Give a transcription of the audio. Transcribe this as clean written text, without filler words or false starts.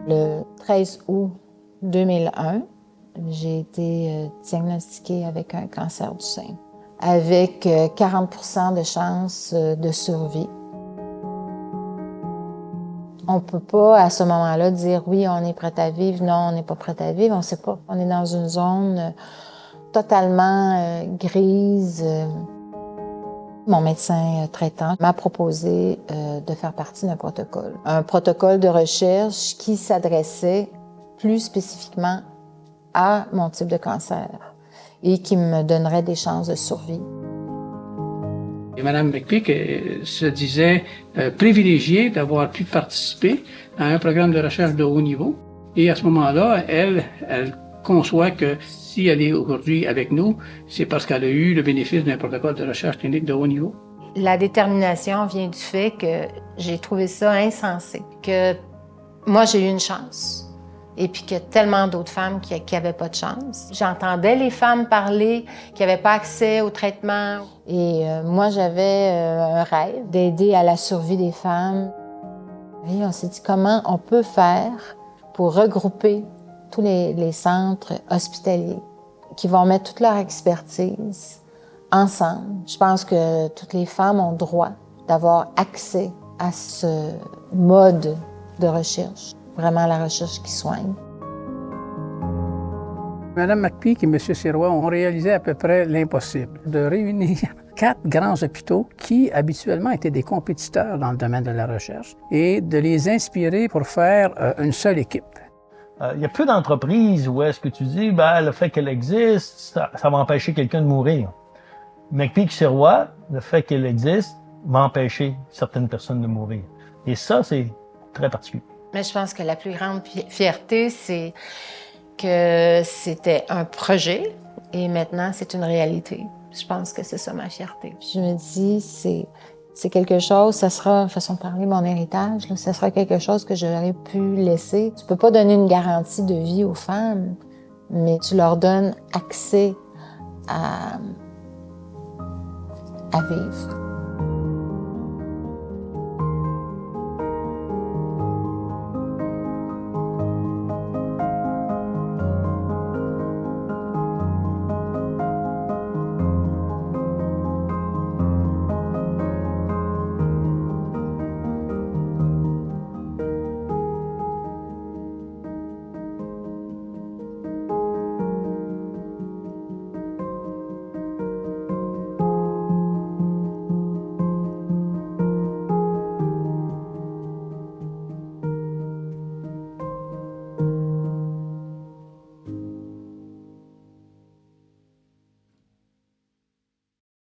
Le 13 août 2001, j'ai été diagnostiquée avec un cancer du sein, avec 40% de chances de survie. On ne peut pas, à ce moment-là, dire « oui, on est prêt à vivre », non, on n'est pas prêt à vivre, on ne sait pas. On est dans une zone totalement grise. Mon médecin traitant m'a proposé de faire partie d'un protocole. Un protocole de recherche qui s'adressait plus spécifiquement à mon type de cancer et qui me donnerait des chances de survie. Et Mme McPeak se disait privilégiée d'avoir pu participer à un programme de recherche de haut niveau. Et à ce moment-là, elle conçoit que si elle est aujourd'hui avec nous, c'est parce qu'elle a eu le bénéfice d'un protocole de recherche clinique de haut niveau. La détermination vient du fait que j'ai trouvé ça insensé, que moi j'ai eu une chance. Et puis qu'il y a tellement d'autres femmes qui n'avaient pas de chance. J'entendais les femmes parler, qui n'avaient pas accès au traitement. Et moi, j'avais un rêve d'aider à la survie des femmes. Et on s'est dit comment on peut faire pour regrouper tous les centres hospitaliers qui vont mettre toute leur expertise ensemble. Je pense que toutes les femmes ont droit d'avoir accès à ce mode de recherche. Vraiment la recherche qui soigne. Mme McPeak et M. Sirois ont réalisé à peu près l'impossible, de réunir 4 grands hôpitaux qui, habituellement, étaient des compétiteurs dans le domaine de la recherche et de les inspirer pour faire une seule équipe. Il y a peu d'entreprises où est-ce que tu dis, ben, le fait qu'elle existe, ça va empêcher quelqu'un de mourir. McPeak-Sirois, le fait qu'elle existe, va empêcher certaines personnes de mourir. Et ça, c'est très particulier. Mais je pense que la plus grande fierté, c'est que c'était un projet et maintenant c'est une réalité. Je pense que c'est ça ma fierté. Je me dis, c'est quelque chose, ça sera, façon de parler, mon héritage, là, ça sera quelque chose que j'aurais pu laisser. Tu peux pas donner une garantie de vie aux femmes, mais tu leur donnes accès à vivre.